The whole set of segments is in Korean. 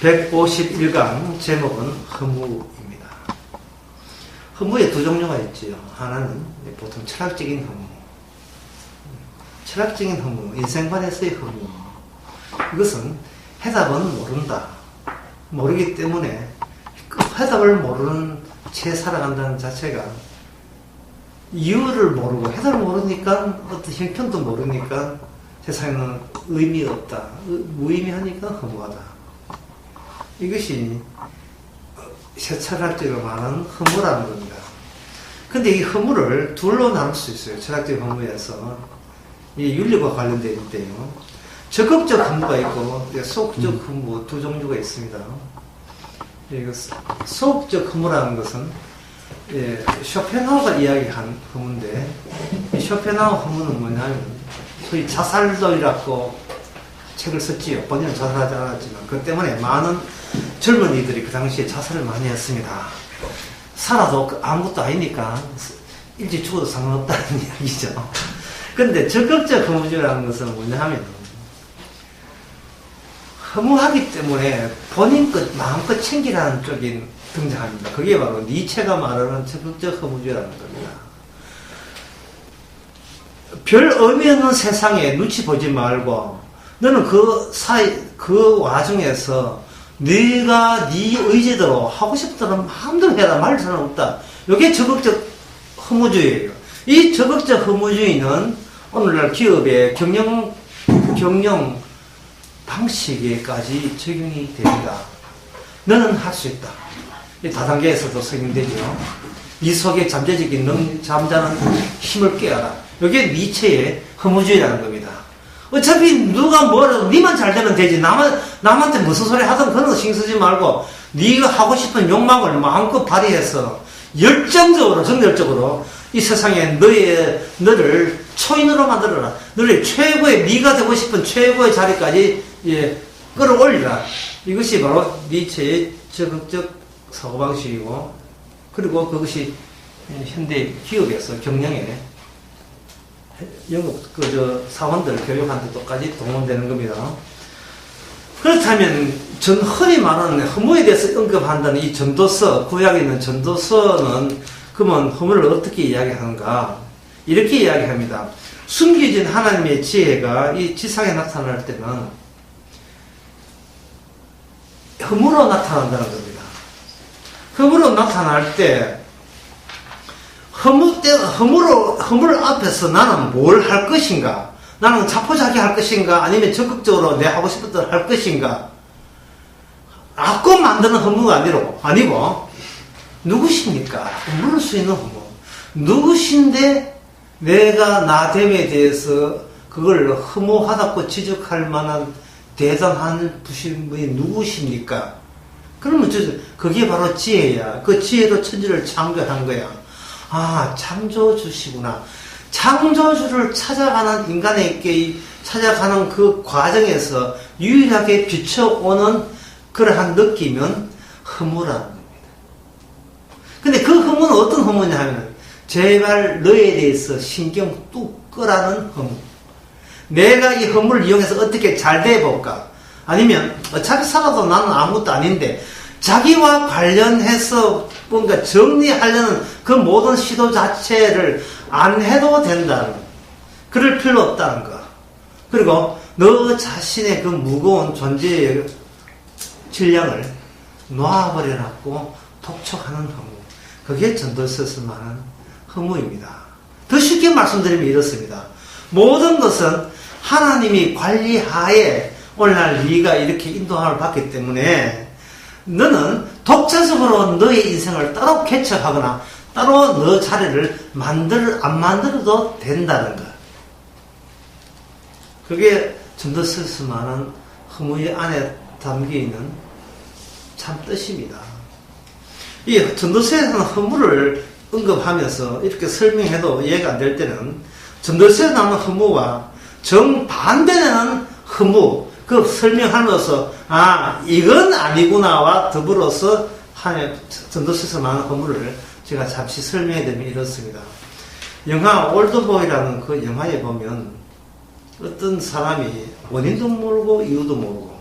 151강 제목은 허무입니다. 허무에 두 종류가 있지요. 하나는 보통 철학적인 허무, 철학적인 허무, 인생관에서의 허무. 이것은 해답은 모른다. 모르기 때문에 그 해답을 모르는 채 살아간다는 자체가 이유를 모르고 해답을 모르니까 어떤 형편도 모르니까 세상에는 의미 없다. 무의미하니까 허무하다. 이것이 철학적으로 말하는 허무라는 겁니다. 근데 이 허무를 둘로 나눌 수 있어요. 철학적 허무에서. 이 윤리와 관련되어 있는데요. 적극적 허무가 있고 소극적 허무 두 종류가 있습니다. 소극적 허무라는 것은 쇼펜하우가 이야기한 허무인데 이 쇼펜하우 허무는 뭐냐면 소위 자살도이라고 책을 썼지요. 본인은 자살하지 않았지만 그 때문에 많은 젊은이들이 그 당시에 자살을 많이 했습니다. 살아도 아무것도 아니니까 일찍 죽어도 상관없다는 이야기죠. 근데 적극적 허무주의라는 것은 뭐냐 하면 허무하기 때문에 본인 것 마음껏 챙기라는 쪽이 등장합니다. 그게 바로 니체가 말하는 적극적 허무주의라는 겁니다. 별 의미 없는 세상에 눈치 보지 말고 너는 그 와중에서 네가 네 의지대로 하고 싶다는 마음대로 해라. 말릴 사람 없다. 이게 적극적 허무주의예요. 이 적극적 허무주의는 오늘날 기업의 경영 방식에까지 적용이 됩니다. 너는 할 수 있다. 이 다단계에서도 적용되죠. 네 속에 잠자는 힘을 깨어라. 이게 니체의 허무주의라는 겁니다. 어차피 누가 뭐라도 니만 잘 되면 되지. 남한테 무슨 소리 하든 그런 거 신경 쓰지 말고 네가 하고 싶은 욕망을 마음껏 발휘해서 열정적으로 정열적으로 이 세상에 너를 초인으로 만들어라. 너를 최고의 네가 되고 싶은 최고의 자리까지 끌어올리라. 이것이 바로 니체의 적극적 사고방식이고 그리고 그것이 현대 기업에서 경영에 영국 사원들 교육하는 데도까지 동원되는 겁니다. 그렇다면 흔히 말하는 허무에 대해서 언급한다는 이 전도서, 구약에 있는 전도서는 그러면 허무를 어떻게 이야기하는가? 이렇게 이야기합니다. 숨겨진 하나님의 지혜가 이 지상에 나타날 때는 허무로 나타난다는 겁니다. 허무로 나타날 때 허물 앞에서 나는 뭘 할 것인가? 나는 자포자기 할 것인가? 아니면 적극적으로 내 하고 싶은 대로 할 것인가? 악고 만드는 허무가 아니고, 누구십니까? 물을 수 있는 허무. 누구신데 내가 나됨에 대해서 그걸 허무하다고 지적할 만한 대단한 분이 누구십니까? 그러면 그게 바로 지혜야. 그 지혜로 천지를 창조한 거야. 아, 창조주시구나. 창조주를 찾아가는 인간에게 찾아가는 그 과정에서 유일하게 비춰오는 그러한 느낌은 허무라는 겁니다. 근데 그 허무는 어떤 허무냐 하면 제발 너에 대해서 신경 뚝 끄라는 허무. 내가 이 허무를 이용해서 어떻게 잘 돼볼까? 아니면 어차피 살아도 나는 아무것도 아닌데 자기와 관련해서 뭔가 정리하려는 그 모든 시도 자체를 안 해도 된다는, 그럴 필요 없다는 거. 그리고 너 자신의 그 무거운 존재의 질량을 놓아버려놨고 독촉하는 허무. 그게 전도서에서 말하는 허무입니다. 더 쉽게 말씀드리면 이렇습니다. 모든 것은 하나님이 관리하에 오늘날 네가 이렇게 인도함을 받기 때문에 너는 독자적으로 너의 인생을 따로 개척하거나 따로 너 자리를 안 만들어도 된다는 것. 그게 전도서에서 말하는 허무의 안에 담겨있는 참 뜻입니다. 이 전도서에서는 허무를 언급하면서 이렇게 설명해도 이해가 안 될 때는 전도서에 나오는 허무와 정반대되는 허무, 그 설명하면서 이건 아니구나와 더불어서 전도서에서 말하는 허무를 제가 잠시 설명해 드리면 이렇습니다. 영화 올드보이라는 그 영화에 보면 어떤 사람이 원인도 모르고 이유도 모르고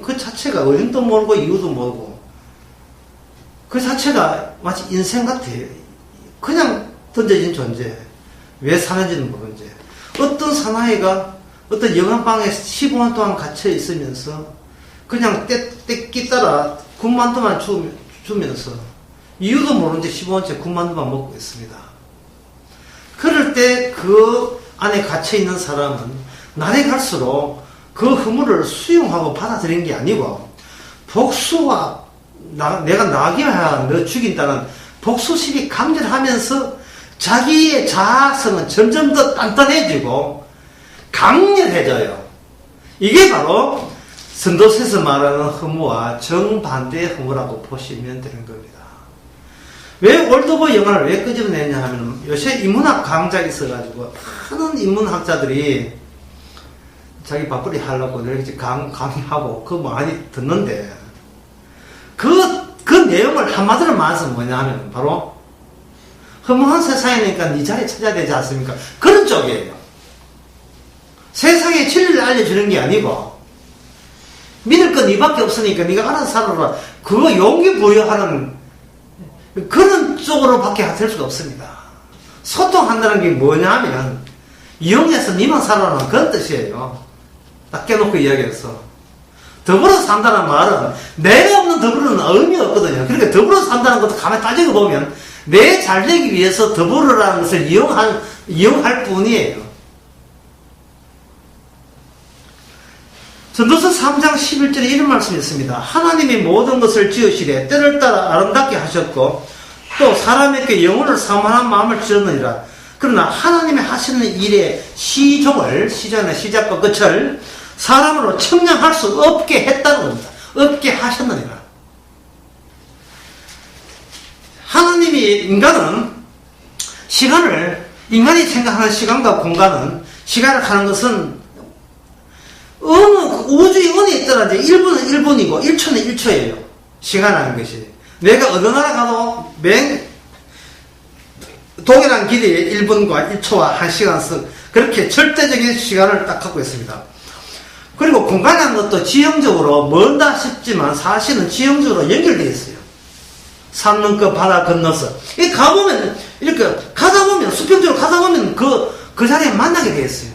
그 자체가 어림도 모르고 이유도 모르고 그 자체가 마치 인생 같아요. 그냥 던져진 존재. 왜 사는지는 모르는지. 어떤 사나이가 어떤 영화방에 15년 동안 갇혀 있으면서 그냥 떼끼 따라 군만두만 주면서 이유도 모르는데 15년째 군만두만 먹고 있습니다. 그럴 때 그 안에 갇혀 있는 사람은 날이 갈수록 그 허물을 수용하고 받아들이는 게 아니고 복수와 내가 나기야 너 죽인다는 복수식이 강렬하면서 자기의 자아성은 점점 더 단단해지고 강렬해져요. 이게 바로 선도서에서 말하는 허무와 정반대의 허무라고 보시면 되는 겁니다. 왜 올드보이 영화를 왜 끄집어내냐 하면 요새 인문학 강좌가 있어가지고 많은 인문학자들이 자기 밥벌이 하려고 이렇게 강의하고 그거 많이 듣는데 그 내용을 한마디로 말해서 뭐냐 하면 바로 허무한 세상이니까 네 자리 찾아야 되지 않습니까? 그런 쪽이에요. 세상에 진리를 알려주는 게 아니고 믿을 건 네밖에 없으니까 네가 알아서 살아라. 그거 용기 부여하는 그런 쪽으로밖에 될 수가 없습니다. 소통한다는 게 뭐냐 하면 이용해서 니만 살아라는 그런 뜻이에요. 딱 깨놓고 이야기해서 더불어 산다는 말은 내가 없는 더불어는 의미 없거든요. 그러니까 더불어 산다는 것도 가만히 따지고 보면 내 잘되기 위해서 더불어라는 것을 이용할 뿐이에요. 전도서 3장 11절에 이런 말씀이 있습니다. 하나님이 모든 것을 지으시되 때를 따라 아름답게 하셨고 또 사람에게 영혼을 사모하는 마음을 지었느니라. 그러나 하나님이 하시는 일의 시작과 끝을 사람으로 측량할 수 없게 했다는 겁니다. 없게 하셨느니라. 인간이 생각하는 시간과 공간은, 시간을 가는 것은 어느 우주의 어느 있더라도 1분은 1분이고 1초는 1초예요. 시간이라는 것이. 내가 어느 나라 가도 동일한 길이 1분과 1초와 1시간 그렇게 절대적인 시간을 딱 갖고 있습니다. 그리고 공간이라는 것도 지형적으로 멀다 싶지만 사실은 지형적으로 연결되어 있어요. 산 넘고 바다 건너서. 이렇게 가다 보면, 수평적으로 가다 보면 그 자리에 만나게 되어 있어요.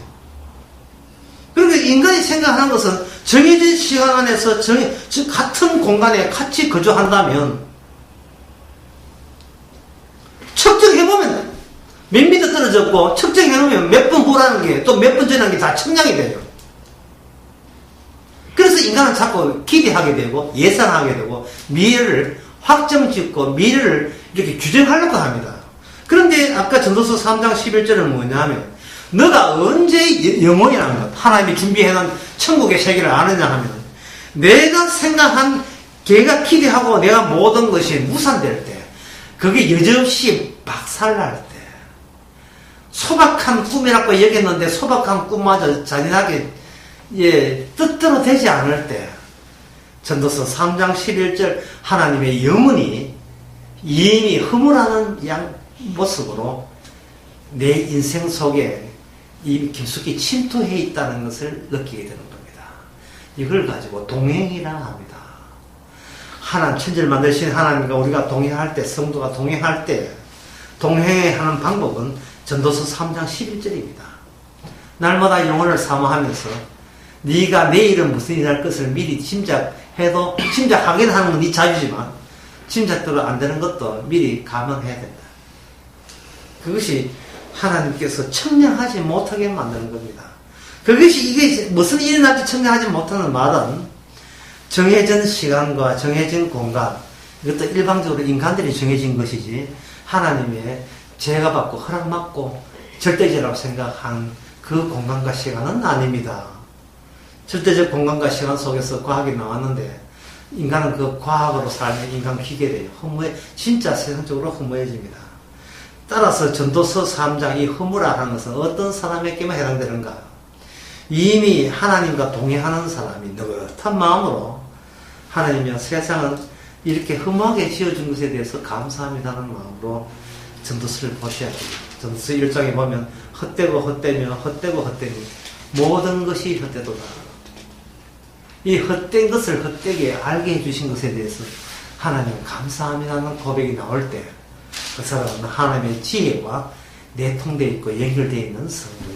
그러니까 인간이 생각하는 것은 정해진 시간 안에서 같은 공간에 같이 거주한다면 측정해보면 몇 미터 떨어졌고 측정해놓으면 몇 분 후라는 게 또 몇 분 전이라는 게 다 측량이 돼요. 그래서 인간은 자꾸 기대하게 되고 예상하게 되고 미래를 확정짓고 미래를 이렇게 규정하려고 합니다. 그런데 아까 전도서 3장 11절은 뭐냐면 너가 언제 영원이라는 것, 하나님이 준비해놓은 천국의 세계를 아느냐 하면 내가 생각한, 걔가 기대하고 내가 모든 것이 무산될 때, 그게 여지없이 박살날 때, 소박한 꿈이라고 여겼는데 소박한 꿈마저 잔인하게 뜻대로 되지 않을 때, 전도서 3장 11절 하나님의 영혼이 이미 허물하는 모습으로 내 인생 속에 이 깊숙이 침투해 있다는 것을 느끼게 되는 겁니다. 이걸 가지고 동행이라 합니다. 천지를 만드신 하나님과 우리가 동행할 때, 성도가 동행할 때, 동행하는 방법은 전도서 3장 11절입니다. 날마다 영혼을 사모하면서 네가 내일은 무슨 일이 날 것을 미리 짐작하긴 하는 건 네 자유지만 짐작대로 안 되는 것도 미리 감안해야 된다. 그것이 하나님께서 청량하지 못하게 만드는 겁니다. 이게 무슨 일이 날지 청량하지 못하는 말은 정해진 시간과 정해진 공간, 이것도 일방적으로 인간들이 정해진 것이지 하나님의 제가 받고 허락받고 절대적이라고 생각한 그 공간과 시간은 아닙니다. 절대적 공간과 시간 속에서 과학이 나왔는데 인간은 그 과학으로 살면 인간 기계돼요. 진짜 세상적으로 허무해집니다. 따라서 전도서 3장 이 허무라는 것은 어떤 사람에게만 해당되는가? 이미 하나님과 동행하는 사람이 느긋한 마음으로 하나님이여 세상은 이렇게 허무하게 지어준 것에 대해서 감사합니다는 마음으로 전도서를 보셔야 됩니다. 전도서 1장에 보면 헛되고 헛되며 헛되고 헛되니 모든 것이 헛되도다. 이 헛된 것을 헛되게 알게 해주신 것에 대해서 하나님 감사합니다는 고백이 나올 때 그 사람은 하나님의 지혜와 내통되어 있고 연결되어 있는 성도